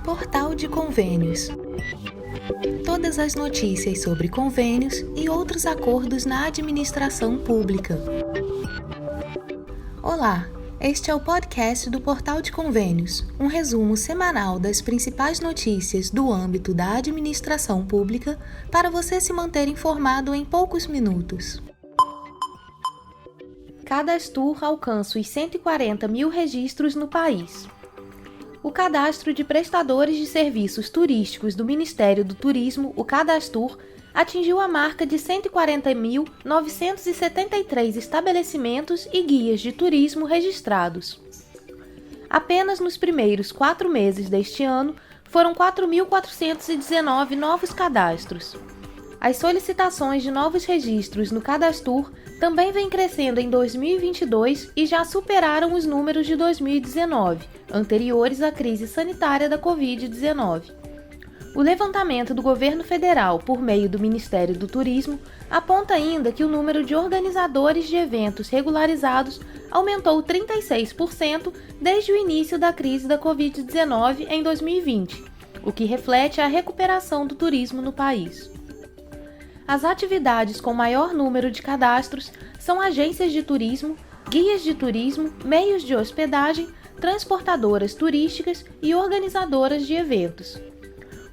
Portal de Convênios. Todas as notícias sobre convênios e outros acordos na administração pública. Olá, este é o podcast do Portal de Convênios, um resumo semanal das principais notícias do âmbito da administração pública para você se manter informado em poucos minutos. Cadastur alcança os 140 mil registros no país. O Cadastro de Prestadores de Serviços Turísticos do Ministério do Turismo, o Cadastur, atingiu a marca de 140.973 estabelecimentos e guias de turismo registrados. Apenas nos primeiros 4 meses deste ano, foram 4.419 novos cadastros. As solicitações de novos registros no Cadastur também vêm crescendo em 2022 e já superaram os números de 2019, anteriores à crise sanitária da Covid-19. O levantamento do governo federal por meio do Ministério do Turismo aponta ainda que o número de organizadores de eventos regularizados aumentou 36% desde o início da crise da Covid-19 em 2020, o que reflete a recuperação do turismo no país. As atividades com maior número de cadastros são agências de turismo, guias de turismo, meios de hospedagem, transportadoras turísticas e organizadoras de eventos.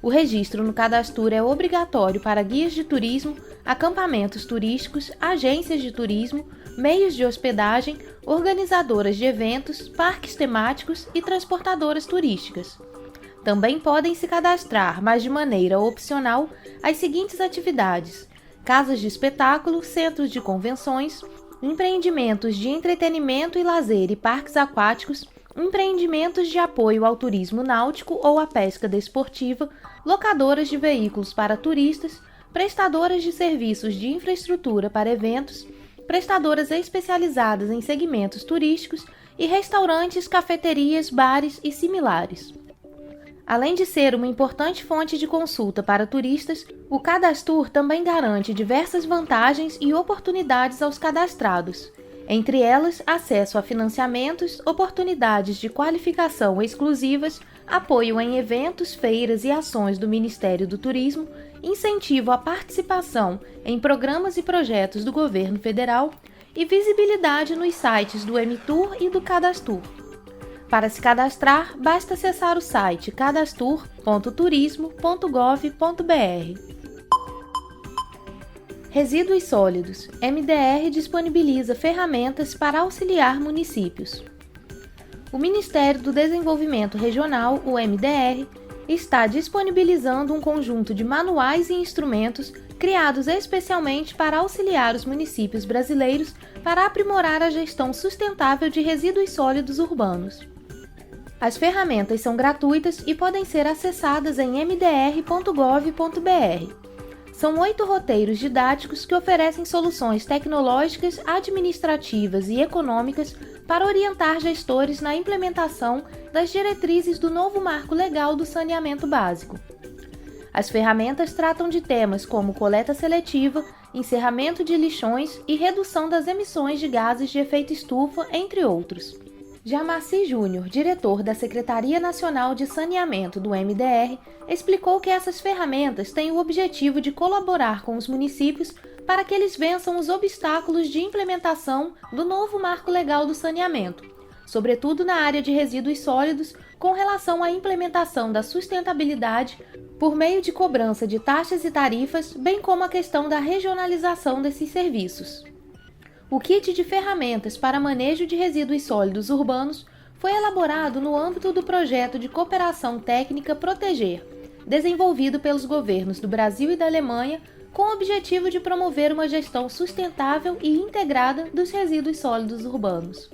O registro no Cadastur é obrigatório para guias de turismo, acampamentos turísticos, agências de turismo, meios de hospedagem, organizadoras de eventos, parques temáticos e transportadoras turísticas. Também podem se cadastrar, mas de maneira opcional, as seguintes atividades: casas de espetáculo, centros de convenções, empreendimentos de entretenimento e lazer e parques aquáticos, empreendimentos de apoio ao turismo náutico ou à pesca desportiva, locadoras de veículos para turistas, prestadoras de serviços de infraestrutura para eventos, prestadoras especializadas em segmentos turísticos e restaurantes, cafeterias, bares e similares. Além de ser uma importante fonte de consulta para turistas, o Cadastur também garante diversas vantagens e oportunidades aos cadastrados. Entre elas, acesso a financiamentos, oportunidades de qualificação exclusivas, apoio em eventos, feiras e ações do Ministério do Turismo, incentivo à participação em programas e projetos do governo federal e visibilidade nos sites do MTur e do Cadastur. Para se cadastrar, basta acessar o site cadastur.turismo.gov.br. Resíduos sólidos. MDR disponibiliza ferramentas para auxiliar municípios. O Ministério do Desenvolvimento Regional, o MDR, está disponibilizando um conjunto de manuais e instrumentos criados especialmente para auxiliar os municípios brasileiros para aprimorar a gestão sustentável de resíduos sólidos urbanos. As ferramentas são gratuitas e podem ser acessadas em mdr.gov.br. São 8 roteiros didáticos que oferecem soluções tecnológicas, administrativas e econômicas para orientar gestores na implementação das diretrizes do novo Marco Legal do Saneamento Básico. As ferramentas tratam de temas como coleta seletiva, encerramento de lixões e redução das emissões de gases de efeito estufa, entre outros. Jamarci Júnior, diretor da Secretaria Nacional de Saneamento do MDR, explicou que essas ferramentas têm o objetivo de colaborar com os municípios para que eles vençam os obstáculos de implementação do novo Marco Legal do Saneamento, sobretudo na área de resíduos sólidos, com relação à implementação da sustentabilidade por meio de cobrança de taxas e tarifas, bem como a questão da regionalização desses serviços. O kit de ferramentas para manejo de resíduos sólidos urbanos foi elaborado no âmbito do projeto de cooperação técnica Proteger, desenvolvido pelos governos do Brasil e da Alemanha, com o objetivo de promover uma gestão sustentável e integrada dos resíduos sólidos urbanos.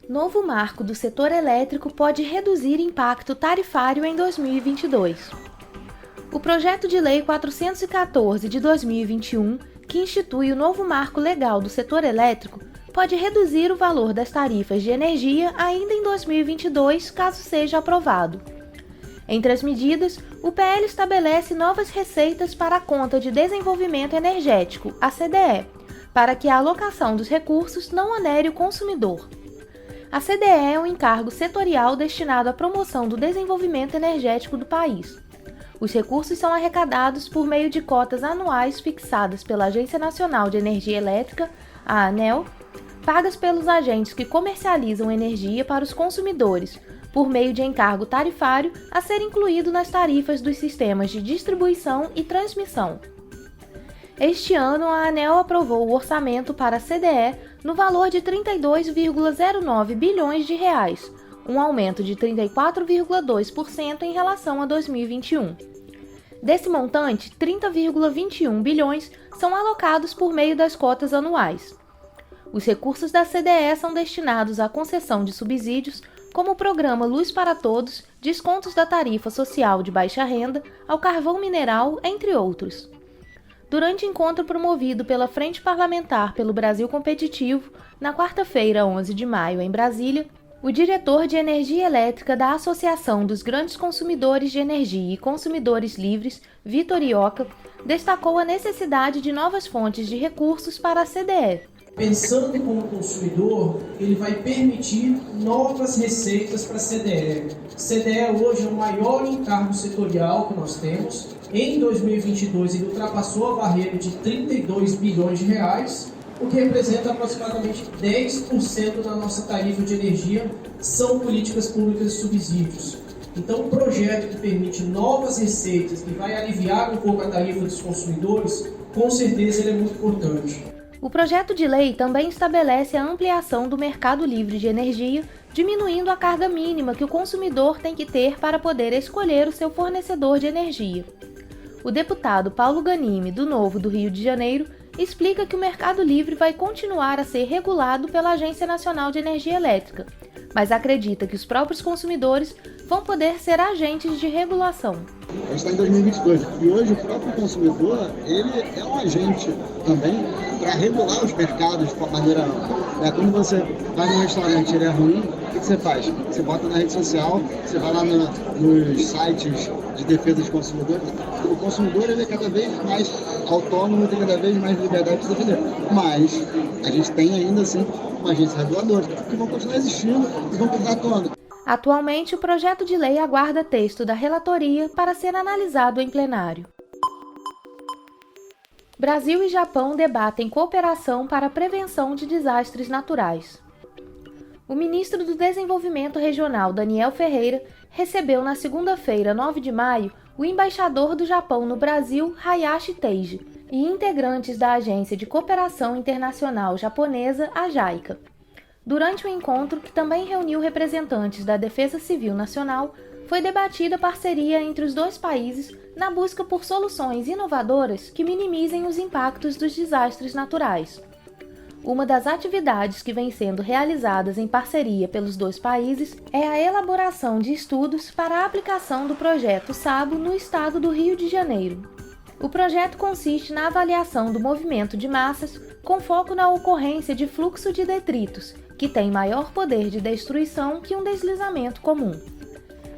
Novo marco do setor elétrico pode reduzir impacto tarifário em 2022. O projeto de lei 414 de 2021, que institui o novo marco legal do setor elétrico, pode reduzir o valor das tarifas de energia ainda em 2022, caso seja aprovado. Entre as medidas, o PL estabelece novas receitas para a Conta de Desenvolvimento Energético, a CDE, para que a alocação dos recursos não onere o consumidor. A CDE é um encargo setorial destinado à promoção do desenvolvimento energético do país. Os recursos são arrecadados por meio de cotas anuais fixadas pela Agência Nacional de Energia Elétrica, a ANEEL, pagas pelos agentes que comercializam energia para os consumidores, por meio de encargo tarifário a ser incluído nas tarifas dos sistemas de distribuição e transmissão. Este ano, a ANEEL aprovou o orçamento para a CDE no valor de R$ 32,09 bilhões de reais, um aumento de 34,2% em relação a 2021. Desse montante, 30,21 bilhões são alocados por meio das cotas anuais. Os recursos da CDE são destinados à concessão de subsídios, como o programa Luz para Todos, descontos da tarifa social de baixa renda, ao carvão mineral, entre outros. Durante encontro promovido pela Frente Parlamentar pelo Brasil Competitivo, na quarta-feira, 11 de maio, em Brasília, o diretor de Energia Elétrica da Associação dos Grandes Consumidores de Energia e Consumidores Livres, Vitor Ioca, destacou a necessidade de novas fontes de recursos para a CDE. Pensando como consumidor, ele vai permitir novas receitas para a CDE. A CDE hoje é o maior encargo setorial que nós temos. Em 2022, ele ultrapassou a barreira de 32 bilhões de reais, o que representa aproximadamente 10% da nossa tarifa de energia, são políticas públicas de subsídios. Então, um projeto que permite novas receitas, que vai aliviar um pouco a tarifa dos consumidores, com certeza ele é muito importante. O projeto de lei também estabelece a ampliação do mercado livre de energia, diminuindo a carga mínima que o consumidor tem que ter para poder escolher o seu fornecedor de energia. O deputado Paulo Ganime, do Novo do Rio de Janeiro, explica que o mercado livre vai continuar a ser regulado pela Agência Nacional de Energia Elétrica, mas acredita que os próprios consumidores vão poder ser agentes de regulação. A gente está em 2022 e hoje o próprio consumidor ele é um agente também para regular os mercados de uma maneira ampla. Quando você vai num restaurante e ele é ruim, o que você faz? Você bota na rede social, você vai lá nos sites de defesa de consumidor. O consumidor ele é cada vez mais autônomo, tem cada vez mais liberdade de defender. Mas a gente tem ainda assim uma agência reguladora que vão continuar existindo e vão continuar atuando. Atualmente, o projeto de lei aguarda texto da relatoria para ser analisado em plenário. Brasil e Japão debatem cooperação para a prevenção de desastres naturais. O ministro do Desenvolvimento Regional, Daniel Ferreira, recebeu na segunda-feira, 9 de maio, o embaixador do Japão no Brasil, Hayashi Teiji, e integrantes da Agência de Cooperação Internacional Japonesa, a JICA. Durante o encontro, que também reuniu representantes da Defesa Civil Nacional, foi debatida a parceria entre os dois países na busca por soluções inovadoras que minimizem os impactos dos desastres naturais. Uma das atividades que vem sendo realizadas em parceria pelos dois países é a elaboração de estudos para a aplicação do projeto SABO no estado do Rio de Janeiro. O projeto consiste na avaliação do movimento de massas com foco na ocorrência de fluxo de detritos, que tem maior poder de destruição que um deslizamento comum.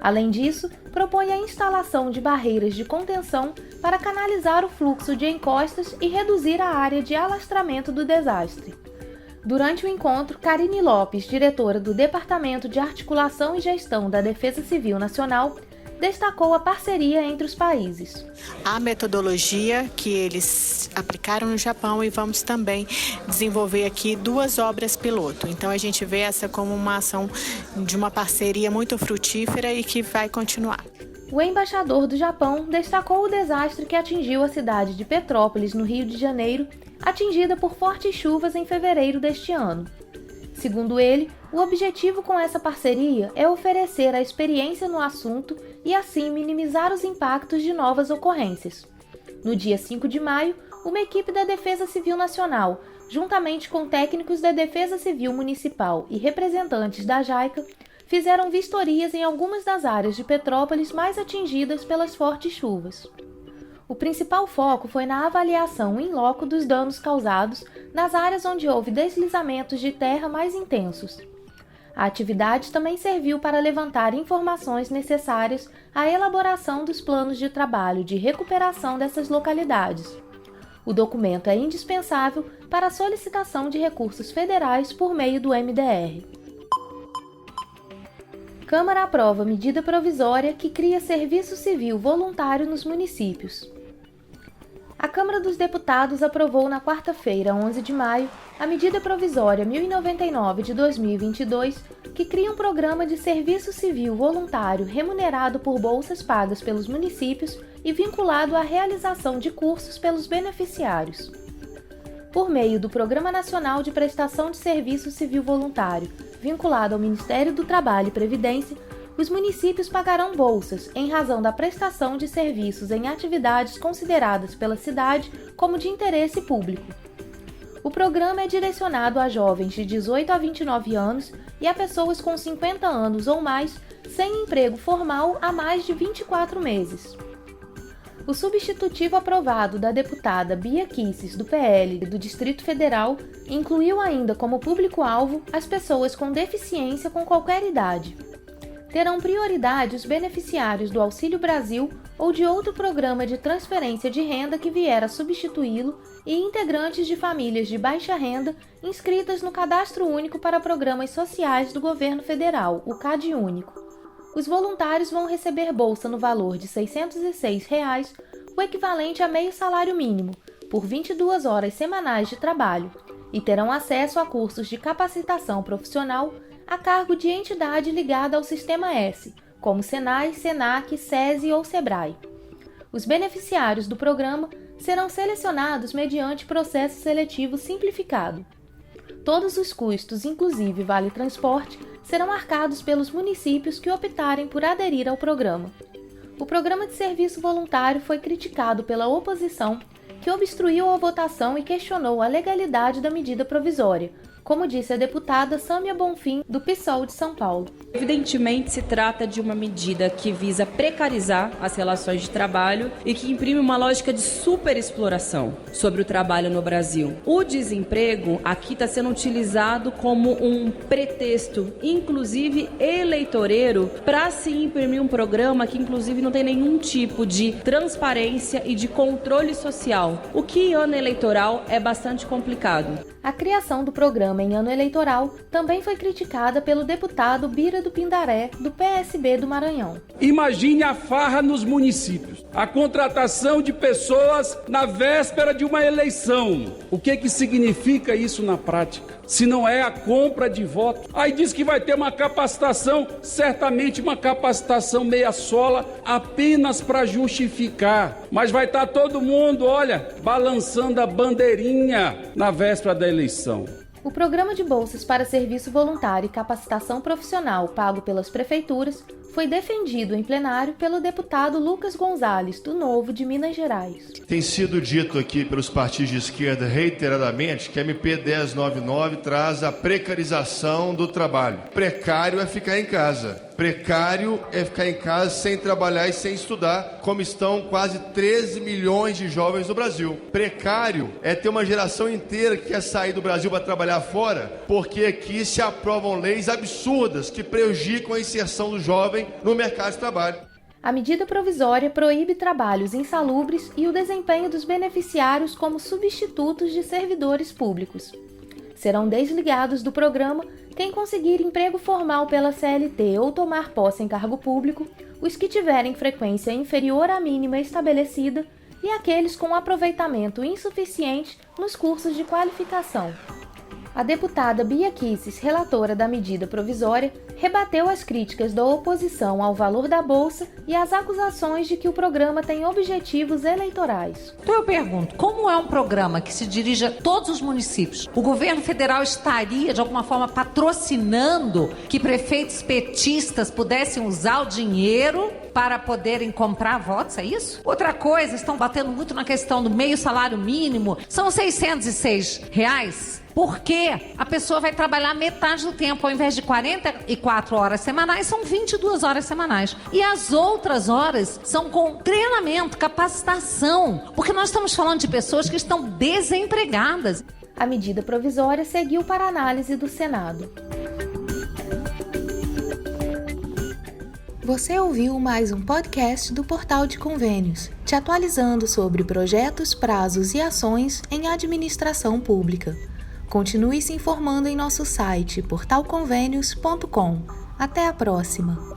Além disso, propõe a instalação de barreiras de contenção para canalizar o fluxo de encostas e reduzir a área de alastramento do desastre. Durante o encontro, Karine Lopes, diretora do Departamento de Articulação e Gestão da Defesa Civil Nacional, destacou a parceria entre os países. A metodologia que eles aplicaram no Japão e vamos também desenvolver aqui 2 obras piloto. Então a gente vê essa como uma ação de uma parceria muito frutífera e que vai continuar. O embaixador do Japão destacou o desastre que atingiu a cidade de Petrópolis, no Rio de Janeiro, atingida por fortes chuvas em fevereiro deste ano. Segundo ele, o objetivo com essa parceria é oferecer a experiência no assunto e assim minimizar os impactos de novas ocorrências. No dia 5 de maio, uma equipe da Defesa Civil Nacional, juntamente com técnicos da Defesa Civil Municipal e representantes da JICA, fizeram vistorias em algumas das áreas de Petrópolis mais atingidas pelas fortes chuvas. O principal foco foi na avaliação in loco dos danos causados nas áreas onde houve deslizamentos de terra mais intensos. A atividade também serviu para levantar informações necessárias à elaboração dos planos de trabalho de recuperação dessas localidades. O documento é indispensável para a solicitação de recursos federais por meio do MDR. Câmara aprova medida provisória que cria serviço civil voluntário nos municípios. A Câmara dos Deputados aprovou na quarta-feira, 11 de maio, a medida provisória 1099 de 2022, que cria um programa de serviço civil voluntário remunerado por bolsas pagas pelos municípios e vinculado à realização de cursos pelos beneficiários. Por meio do Programa Nacional de Prestação de Serviço Civil Voluntário, vinculado ao Ministério do Trabalho e Previdência, os municípios pagarão bolsas em razão da prestação de serviços em atividades consideradas pela cidade como de interesse público. O programa é direcionado a jovens de 18 a 29 anos e a pessoas com 50 anos ou mais sem emprego formal há mais de 24 meses. O substitutivo aprovado da deputada Bia Kicis, do PL do Distrito Federal, incluiu ainda como público-alvo as pessoas com deficiência com qualquer idade. Terão prioridade os beneficiários do Auxílio Brasil ou de outro programa de transferência de renda que vier a substituí-lo e integrantes de famílias de baixa renda inscritas no Cadastro Único para Programas Sociais do Governo Federal, o CadÚnico. Os voluntários vão receber bolsa no valor de R$ 606, o equivalente a meio salário mínimo, por 22 horas semanais de trabalho, e terão acesso a cursos de capacitação profissional a cargo de entidade ligada ao Sistema S, como Senai, Senac, SESI ou Sebrae. Os beneficiários do programa serão selecionados mediante processo seletivo simplificado. Todos os custos, inclusive vale transporte, serão arcados pelos municípios que optarem por aderir ao programa. O programa de serviço voluntário foi criticado pela oposição, que obstruiu a votação e questionou a legalidade da medida provisória, como disse a deputada Sâmia Bonfim, do PSOL de São Paulo. Evidentemente, se trata de uma medida que visa precarizar as relações de trabalho e que imprime uma lógica de superexploração sobre o trabalho no Brasil. O desemprego aqui está sendo utilizado como um pretexto, inclusive eleitoreiro, para se imprimir um programa que, inclusive, não tem nenhum tipo de transparência e de controle social, o que em ano eleitoral é bastante complicado. A criação do programa em ano eleitoral também foi criticada pelo deputado Bira do Pindaré, do PSB do Maranhão. Imagine a farra nos municípios, a contratação de pessoas na véspera de uma eleição. O que significa isso na prática? Se não é a compra de voto. Aí diz que vai ter uma capacitação, certamente uma capacitação meia sola, apenas para justificar. Mas vai estar todo mundo, olha, balançando a bandeirinha na véspera da eleição. O programa de bolsas para serviço voluntário e capacitação profissional pago pelas prefeituras foi defendido em plenário pelo deputado Lucas Gonzalez, do Novo de Minas Gerais. Tem sido dito aqui pelos partidos de esquerda reiteradamente que a MP 1099 traz a precarização do trabalho. Precário é ficar em casa. Precário é ficar em casa sem trabalhar e sem estudar, como estão quase 13 milhões de jovens no Brasil. Precário é ter uma geração inteira que quer sair do Brasil para trabalhar fora, porque aqui se aprovam leis absurdas que prejudicam a inserção do jovem no mercado de trabalho. A medida provisória proíbe trabalhos insalubres e o desempenho dos beneficiários como substitutos de servidores públicos. Serão desligados do programa quem conseguir emprego formal pela CLT ou tomar posse em cargo público, os que tiverem frequência inferior à mínima estabelecida e aqueles com aproveitamento insuficiente nos cursos de qualificação. A deputada Bia Kicis, relatora da medida provisória, rebateu as críticas da oposição ao valor da bolsa e as acusações de que o programa tem objetivos eleitorais. Então eu pergunto, como é um programa que se dirige a todos os municípios, o governo federal estaria de alguma forma patrocinando que prefeitos petistas pudessem usar o dinheiro para poderem comprar votos, é isso? Outra coisa, estão batendo muito na questão do meio salário mínimo, são R$606. Porque a pessoa vai trabalhar metade do tempo, ao invés de 44 horas semanais, são 22 horas semanais. E as outras horas são com treinamento, capacitação, porque nós estamos falando de pessoas que estão desempregadas. A medida provisória seguiu para análise do Senado. Você ouviu mais um podcast do Portal de Convênios, te atualizando sobre projetos, prazos e ações em administração pública. Continue se informando em nosso site portalconvênios.com. Até a próxima!